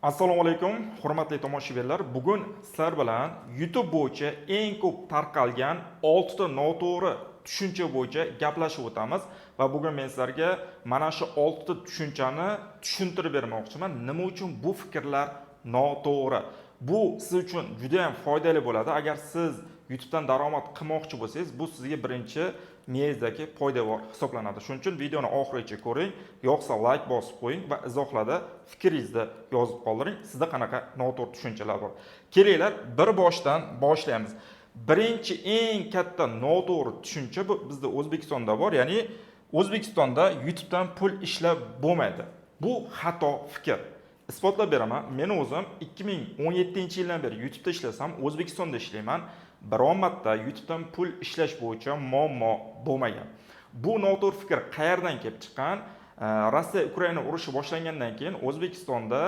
Assalomu alaykum, hurmatli tomoshabinlar. Bugun sizlar bilan YouTube bo'yicha eng ko'p tarqalgan 6 ta noto'g'ri tushuncha bo'yicha gaplashib o'tamiz va bugun men sizlarga mana shu 6 ta tushunchani tushuntirib bermoqchiman. Nima uchun bu fikrlar noto'g'ri? Bu siz uchun juda ham foydali bo'ladi. Agar siz YouTubedan daromad qilmoqchi bo'lsangiz, bu sizga birinchi miyangizdagi poydevor hisoblanadi. Shuning uchun videoni oxirigacha ko'ring, yo'qsa like bosib qo'ying va izohlarda fikringizni yozib qoldiring. Sizda qanaqa noto'g'ri tushunchalar bor? Kelinglar, bir boshdan boshlaymiz. Birinchi eng katta noto'g'ri tushuncha bu bizda O'zbekistonda bor, ya'ni O'zbekistonda YouTubedan pul ishlab bo'lmaydi. Bu xato fikr. Isbotlab beraman. Men o'zim 2017-yildan beri YouTube'da ishlasam, O'zbekistonda ishlayman. Biron marta YouTube'dan pul ishlash bo'yicha muammo bo'lmagan. Bu noto'g'ri fikr qayerdan kelib chiqqan? Rossiya Ukraina urushi boshlangandan keyin O'zbekistonda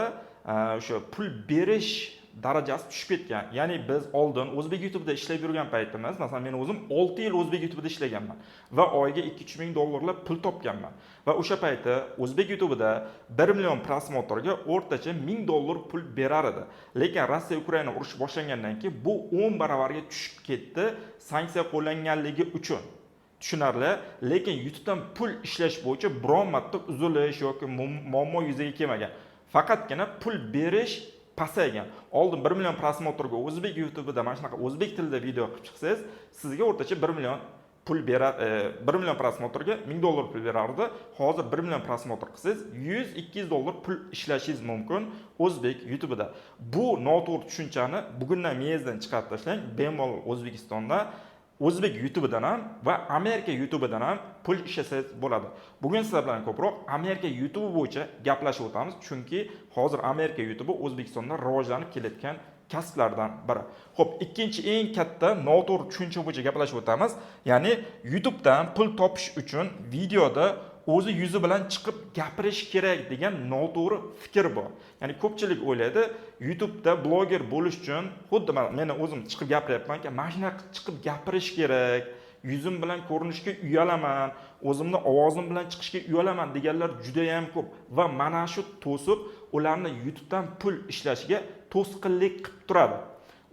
o'sha pul berish darajasi tushib ketgan. Ya'ni biz oldin o'zbek YouTube'da ishlab yurgan paytimiz, masalan men o'zim 6 yil o'zbek YouTube'da ishlaganman va oyiga 2-3 ming dollarlab pul topganman. Va o'sha payti o'zbek YouTube'da 1 million prosmotrga o'rtacha 1000 dollar pul berar edi. Lekin Rossiya Ukraina urushi boshlangandan keyin bu 10 baravarga tushib ketdi sanksiya qo'llanganligi uchun. Tushunarli, lekin YouTube'dan pul ishlash bo'yicha biron marta uzilish yoki muammo yuzaga kelmagan. Faqatgina pul berish pasaygan. Oldin 1 million prosmotrga o'zbek YouTube'da mana shunaqa o'zbek tilida video qilib chiqsangiz, sizga o'rtacha 1 million pul berar, 1 million prosmotrga 1000 dollar pul berardi. Hozir 1 million prosmotr qilsangiz 100-200 dollar pul ishlashingiz mumkin o'zbek YouTube'da. Bu noto'g'ri tushunchani bugundan miyangizdan chiqarib tashlang. Bemalol O'zbekistonda o'zbek YouTube'dan ham va Amerika YouTube'dan ham pul ishlasangiz bo'ladi. Bugun sizlar bilan ko'proq Amerika YouTube bo'yicha gaplashib o'tamiz, chunki hozir Amerika YouTube O'zbekistonda rivojlanib kelayotgan kasblardan biri. Xo'p, ikkinchi eng katta noto'g'ri tushuncha bo'yicha gaplashib o'tamiz. Ya'ni YouTube'dan pul topish uchun videoda o'zi yuzi bilan chiqib gapirish kerak degan noto'g'ri fikr bor. Ya'ni ko'pchilik o'ylaydi, YouTube'da bloger bo'lish uchun xuddi men o'zim chiqib gapiryapman-ki, mana shunaqa chiqib gapirish kerak, yuzim bilan ko'rinishga uyalaman, o'zimni ovozim bilan chiqishga uyalaman deganlar juda ham ko'p va mana shu to'sib ularni YouTube'dan pul ishlashiga to'sqinlik qilib turadi.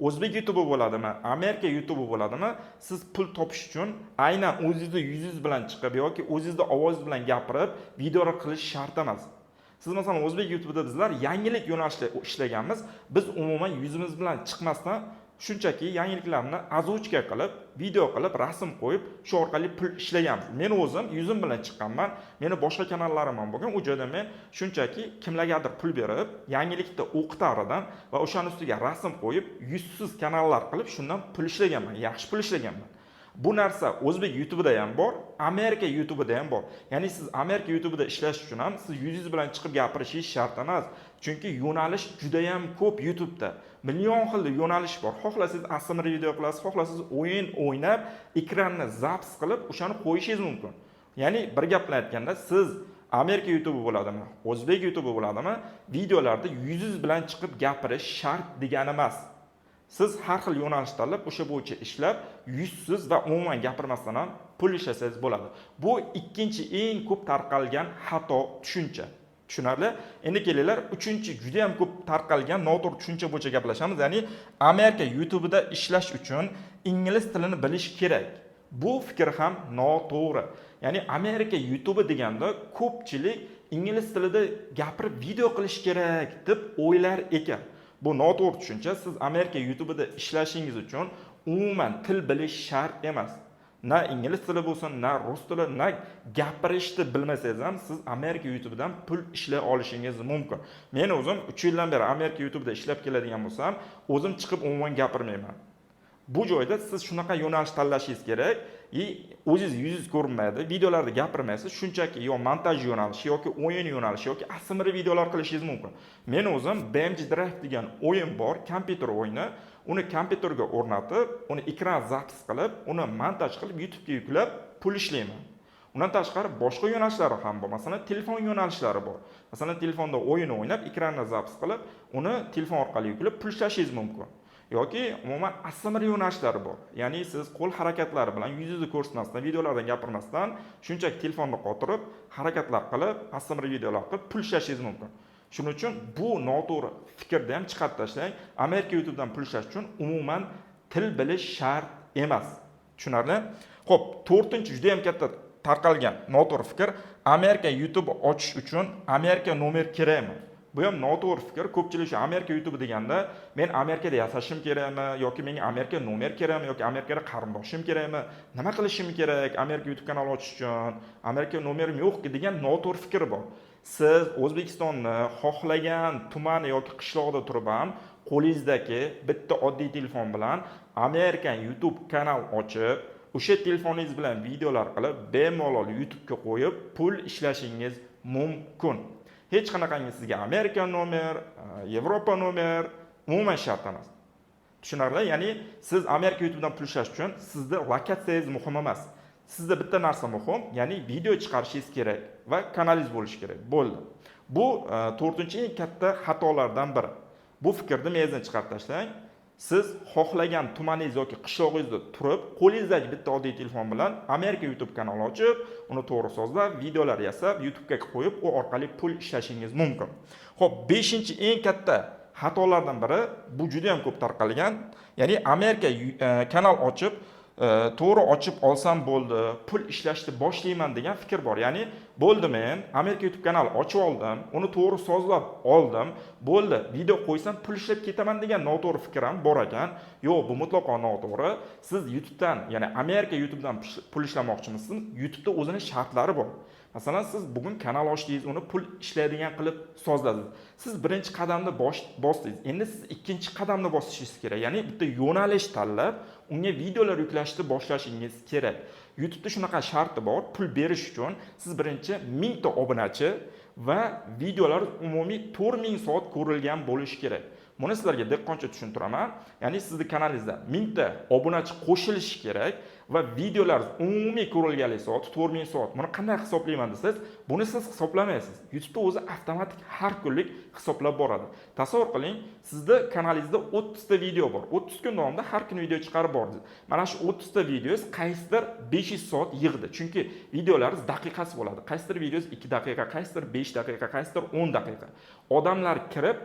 O'zbek YouTube bo'ladimi, Amerika YouTube bo'ladimi, siz pul topish uchun aynan o'zingizni yuzingiz bilan chiqib yoki o'zingizni ovozingiz bilan gapirib videolar qilish shart emas. Siz masalan o'zbek YouTube'da bizlar yangilik yo'nalishida ishlaganmiz. Biz umuman yuzimiz bilan chiqmasdan shunchaki yangiliklarni azuchka qilib, video qilib, rasm qo'yib, shu orqali pul ishlaganmiz. Men o'zim yuzim bilan chiqqanman. Meni boshqa kanallarim ham bo'lgan. U joyda men shunchaki kimlargadir pul berib, yangilikda o'qitar edim va o'shaning ustiga rasm qo'yib, yuzsiz kanallar qilib, shundan pul ishlaganman. Yaxshi pul ishlaganman. Bu narsa o'zbek YouTube'da ham bor, Amerika YouTube'da ham bor. Ya'ni siz Amerika YouTube'da ishlash uchun ham siz yuzingiz bilan chiqib gapirishingiz shart emas. Chunki yo'nalish juda ham ko'p YouTube'da. Million xil yo'nalish bor. Xohlasangiz ASMR video qilasiz, xohlasangiz o'yin o'ynab, ekranni zaps qilib o'shani qo'yishingiz mumkin. Ya'ni bir gap bilan aytganda, siz Amerika YouTube bo'ladimi, o'zbek YouTube bo'ladimi, videolarda yuzingiz bilan chiqib gapirish shart degani emas. Siz har xil yo'nalish tanlab, o'sha bo'yicha ishlab, yuzsiz va umuman gapirmasdan ham pul ishlasangiz bo'ladi. Bu ikkinchi eng ko'p tarqalgan xato tushuncha. Tushunarli? Endi kelinglar, uchinchi juda ham ko'p tarqalgan noto'g'ri tushuncha bo'yicha gaplashamiz. Ya'ni Amerika YouTube'da ishlash uchun ingliz tilini bilish kerak. Bu fikr ham noto'g'ri. Ya'ni Amerika YouTube deganda ko'pchilik ingliz tilida gapirib video qilish kerak deb o'ylar ekan. Bu noto'g'ri tushuncha. Siz Amerika YouTube'da ishlashingiz uchun umuman til bilish shart emas. Na ingliz tili bo'lsin, na rus tili, na gapirishni bilmasangiz ham siz Amerika YouTube'dan pul ishlay olishingiz mumkin. Men o'zim 3 yildan beri Amerika YouTube'da ishlab keladigan bo'lsam, o'zim chiqib umuman gapirmayman. Bu joyda siz shunaqa yo'nalish tanlashingiz kerak. O'zingiz yuzingiz ko'rinmaydi, videolarda gapirmaysiz, shunchaki yo montaj yo'nalishi yoki o'yin yo'nalishi yoki ASMR videolar qilishingiz mumkin. Men o'zim BMG Drive degan o'yin bor, kompyuter o'yini. Uni kompyuterga o'rnatib, uni ekran zaps qilib, uni montaj qilib YouTube'ga yuklab pul ishlayman. Undan tashqari boshqa yo'nalishlari ham bor. Masalan, telefon yo'nalishlari bor. Masalan, telefonda o'yin o'ynab, ekranni zaps qilib, uni telefon orqali yuklab pul ishlashingiz mumkin. Yoki umuman ASMR yo'nalishlari bor. Ya'ni siz qo'l harakatlari bilan yuzingizni ko'rsatmasdan, videolardan gapirmasdan, shunchaki telefonni qotirib, harakatlar qilib, ASMR videolar qilib pul ishlashingiz mumkin. Shuning uchun bu noto'g'ri fikrni ham chiqarib tashlang. Amerika YouTube'dan pul ishlash uchun umuman til bilish shart emas. Tushunarli? Xo'p, 4-chi juda ham katta tarqalgan noto'g'ri fikr, Amerika YouTube ochish uchun Amerika nomer kerakmi? Bu ham noto'g'ri fikr. Ko'pchilik shu Amerika YouTube deganda, men Amerikada yashashim kerakmi yoki menga Amerika nomer kerakmi yoki Amerikada qarindoshim kerakmi? Nima qilishim kerak Amerika YouTube kanali ochish uchun? Amerika nomerim yo'q degan noto'g'ri fikr bor. Siz O'zbekistonni xohlagan tumani yoki qishloqda turib ham qo'lingizdagi bitta oddiy telefon bilan Amerikan YouTube kanal ochib, o'sha telefoningiz bilan videolar qilib, bemalol YouTube'ga qo'yib, pul ishlashingiz mumkin. Hech qanaqangi sizga Amerika nomer, Yevropa nomer umuman shart emas. Tushunarli? Ya'ni siz Amerika YouTube'dan pul ishlash uchun sizda lokatsiyangiz muhim emas. Sizda bitta narsa muhim, ya'ni video chiqarishingiz kerak va kanalingiz bo'lishi kerak. Bo'ldi. Bu 4-chi eng katta xatolardan biri. Bu fikrni miyangizdan chiqarib tashlang. Siz xohlagan tumaningiz yoki qishlog'ingizda turib, qo'lingizdagi bitta oddiy telefon bilan Amerika YouTube kanali ochib, uni to'g'ri sozlab, videolar yasab, YouTube'ga qo'yib, u orqali pul ishlashingiz mumkin. Xo'p, 5-chi eng katta xatolardan biri, bu juda ham ko'p tarqalgan, ya'ni Amerika kanal ochib, to'g'ri ochib olsam bo'ldi, pul ishlashni boshlayman degan fikr bor. Ya'ni bo'ldi, men Amerika YouTube kanali ochib oldim, uni to'g'ri sozlab oldim, bo'ldi, video qo'ysam pul ishlab ketaman degan noto'g'ri fikr ham bor ekan. Yo'q, bu mutlaqo noto'g'ri. Siz YouTube'dan, ya'ni Amerika YouTube'dan pul ishlamoqchimisiz? YouTube'da o'zining shartlari bor. Masalan, siz bugun kanal ochdingiz, uni pul ishlaydigan qilib sozladingiz. Siz birinchi qadamni bosdingiz. Endi siz ikkinchi qadamni bosishingiz kerak. Ya'ni bitta yo'nalish tanlab, unga videolar yuklashni boshlashingiz kerak. YouTube'da shunaqa sharti bor. Pul berish uchun siz birinchi 1000 ta obunachi va videolar umumiy 4000 soat ko'rilgan bo'lishi kerak. Buni sizlarga dehqoncha tushuntiraman. Ya'ni sizning kanalingizda 1000 ta obunachi qo'shilishi kerak va videolar umumiy ko'rilganlik soat 4000 soat. Buni qanday hisoblayman desangiz, buni siz hisoblamaysiz. YouTube'da o'zi avtomatik har kunlik hisoblab boradi. Tasavvur qiling, sizning kanalingizda 30 ta video bor. 30 kun davomida har kun video chiqarib bordingiz. Mana shu 30 ta videongiz qaysidir 500 soat yig'di. Chunki videolaringiz daqiqasi bo'ladi. Qaysidir videongiz 2 daqiqa, qaysidir 5 daqiqa, qaysidir 10 daqiqa. Odamlar kirib,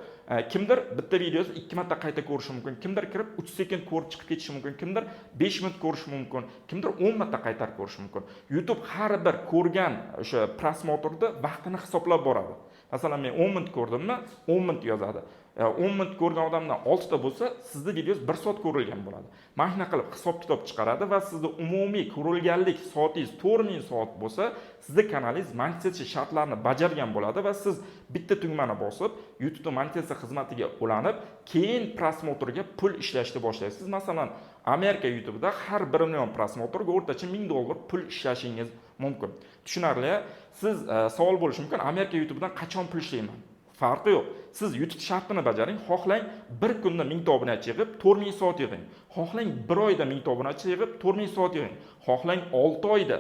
kimdir bitta videosi 2 marta qayta ko'rishi mumkin, kimdir kirib 3 sekund ko'rib chiqib ketishi mumkin, kimdir 5 minut ko'rishi mumkin, kimdir 10 marta qaytarib ko'rishi mumkin. YouTube har bir ko'rgan o'sha prosmotrda vaqtini hisoblab boradi. Masalan, men 10 minut ko'rdimmi, 10 minut yozadi. 10 minut ko'rgan odamdan 6 ta bo'lsa, sizning videongiz 1 soat ko'rilgan bo'ladi. Mana shuna qilib hisob-kitob chiqaradi va sizning umumiy ko'rilganlik soatingiz 4000 soat bo'lsa, sizning kanalingiz monetizatsiya shartlarini bajargan bo'ladi va siz bitta tugmani bosib, YouTube monetizatsiya xizmatiga ulanib, keyin prosmotrga pul ishlashni boshlaysiz. Masalan, Amerika YouTube'da har 1 million prosmotrga o'rtacha $1000 pul ishlashingiz mumkin. Tushunarli? Siz savol bo'lishi mumkin, Amerika YouTube'dan qachon pul ishlayman? Farqi yo'q. Siz YouTube shartini bajaring. Xohlang 1 kunda 1000 ta obunachi yig'ib 4000 soat yig'ing. Xohlang 1 oyda 1000 ta obunachi yig'ib 4000 soat yig'ing. Xohlang 6 oyda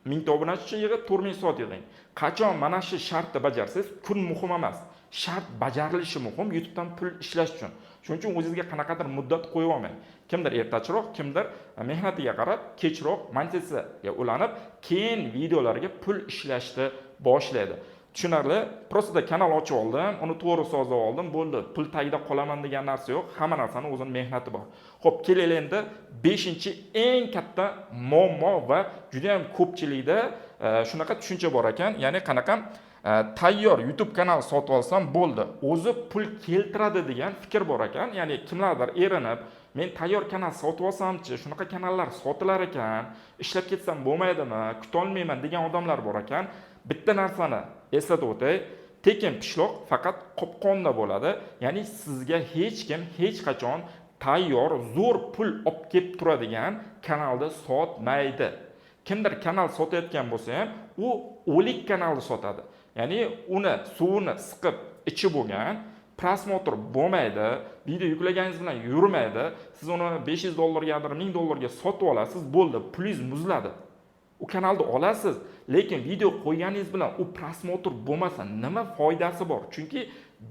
1000 ta obunachi yig'ib 4000 soat yig'ing. Qachon mana shu shartni bajarsangiz, kun muhim emas. Shart bajarilishi muhim YouTube'dan pul ishlash uchun. Shuning uchun o'zingizga qanaqadir muddat qo'yib olmang. Kimdir ertachiroq, kimdir mehnatiga qarab kechroq monetizatsiyaga ulanib, keyin videolarga pul ishlashni boshlaydi. Tushunarli? Prosta kanal ochib oldim, uni to'g'ri sozlab oldim, bo'ldi. Pul tagida qolaman degan narsa yo'q. Hamma narsaning o'zining mehnati bor. Xo'p, kelaylik endi 5-chi eng katta muammo va juda ham ko'pchilikda shunaqa tushuncha bor ekan. Ya'ni qanaqa tayyor YouTube kanal sotib olsam bo'ldi, o'zi pul keltiradi degan fikr bor ekan. Ya'ni kimlardir erinib, men tayyor kanal sotib olsamchi, shunaqa kanallar sotilar ekan, ishlab ketsam bo'lmaydimi, kuta olmayman degan odamlar bor ekan. Bitta narsani eslatib o'tay, tekin pishloq faqat qopqonda bo'ladi. Ya'ni sizga hech kim hech qachon tayyor zo'r pul olib kelib turadigan kanalda sotmaydi. Kimdir kanal sotayotgan bo'lsa ham, u o'lik kanalni sotadi. Ya'ni uni suvini siqib ichi bo'lgan, prosmotr bo'lmaydi, video yuklaganingiz bilan yurmaydi. Siz uni $500 yoki $1000 ga sotib olasiz, bo'ldi, pulingiz muzladi. U kanalni olasiz, lekin video qo'yganingiz bilan u prosmotr bo'lmasa nima foydasi bor? Chunki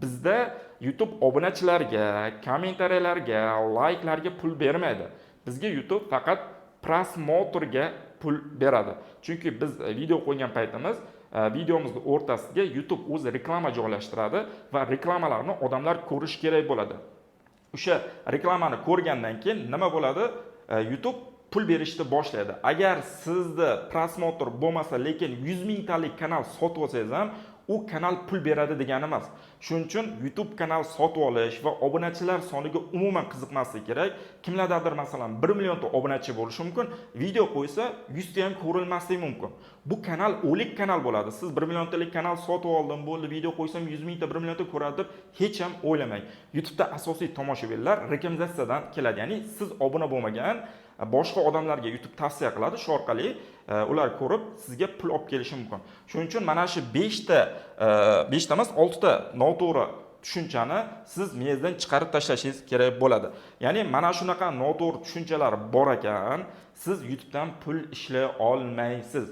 bizda YouTube obunachilarga, kommentariyalarga, layklarga pul bermaydi. Bizga YouTube faqat prosmotrga pul beradi. Chunki biz video qo'ygan paytimiz videomizni o'rtasiga YouTube o'zi reklama joylashtiradi va reklamalarni odamlar ko'rish kerak bo'ladi. O'sha reklamani ko'rgandan keyin nima bo'ladi? YouTube pul berishni boshlaydi. Agar sizda prosmotr bo'lmasa, lekin 100 mingtalik kanal sotib olsangiz ham, u kanal pul beradi degani emas. Shuning uchun YouTube kanal sotib olish va obunachilar soniga umuman qiziqmaslik kerak. Kimlardir masalan 1 millionta obunachi bo'lishi mumkin, video qo'ysa 100 ta ham ko'rilmasligi mumkin. Bu kanal o'lik kanal bo'ladi. Siz 1 milliontalik kanal sotib oldim, bo'ldi, video qo'ysam 100 mingta, 1 millionta ko'radi deb hech ham o'ylamang. YouTube'da asosiy tomoshabinlar rekomendatsiyadan keladi. Ya'ni siz obuna bo'lmagan boshqa odamlarga YouTube tavsiya qiladi, shu orqali ular ko'rib sizga pul olib kelishi mumkin. Shuning uchun mana shu 5 ta emas, 6 ta noto'g'ri tushunchani siz miyangizdan chiqarib tashlashingiz kerak bo'ladi. Ya'ni mana shunaqa noto'g'ri tushunchalar bor ekan, siz YouTube'dan pul ishlay olmaysiz.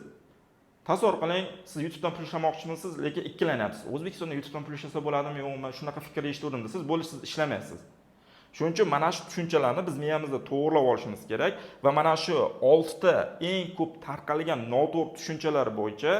Tasavvur qiling, siz YouTube'dan pul ishlamoqchimisiz, lekin ikkilanyapsiz. O'zbekistonda YouTube'dan pul ishlasa bo'ladimi, yo'qmi? Shunaqa fikr eshitdim desiz, bo'ldi, siz ishlamaysiz. Shuning uchun mana shu tushunchalarni biz miyamizda to'g'rilab olishimiz kerak va mana shu 6 ta eng ko'p tarqalgan noto'g'ri tushunchalar bo'yicha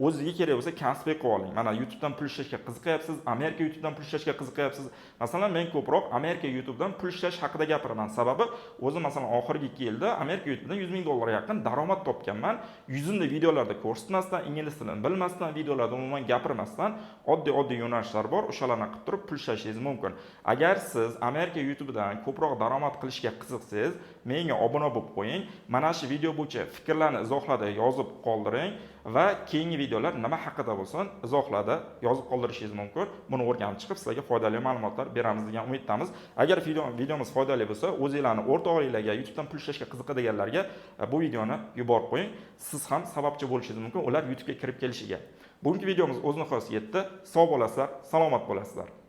o'zingizga kerak bo'lsa konspekt qilib oling. Mana YouTube'dan pul ishlashga qiziqayapsiz, Amerika YouTube'dan pul ishlashga qiziqayapsiz. Masalan, men ko'proq Amerika YouTube'dan pul ishlash haqida gapiraman. Sababi o'zim masalan oxirgi 2 yilda Amerika YouTube'dan 100 ming dollarga yaqin daromad topganman. Yuzimda videolarda ko'rsatmasdan, ingliz tilini bilmasdan, videolarda umuman gapirmasdan oddiy yo'nalishlar bor. O'shalarni qilib turib pul ishlashingiz mumkin. Agar siz Amerika YouTube'dan ko'proq daromad qilishga qiziqsangiz, menga obuna bo'lib qo'ying. Mana shu video bo'yicha fikrlarni izohlarda yozib qoldiring va keyingi videolar nima haqida bo'lsin izohlarda yozib qoldirishingiz mumkin. Buni o'rganib chiqib sizlarga foydali ma'lumotlar beramiz degan umiddamiz. Agar videomiz foydali bo'lsa, o'zingizlarning o'rtoqlarga YouTube'dan pul ishlashga qiziqadiganlarga bu videoni yuborib qo'ying. Siz ham sababchi bo'lishingiz mumkin ular YouTube'ga kirib kelishiga. Bugungi videomiz o'z nihoyasiga yetdi. Sog' bo'lasizlar, salomat bo'lasizlar.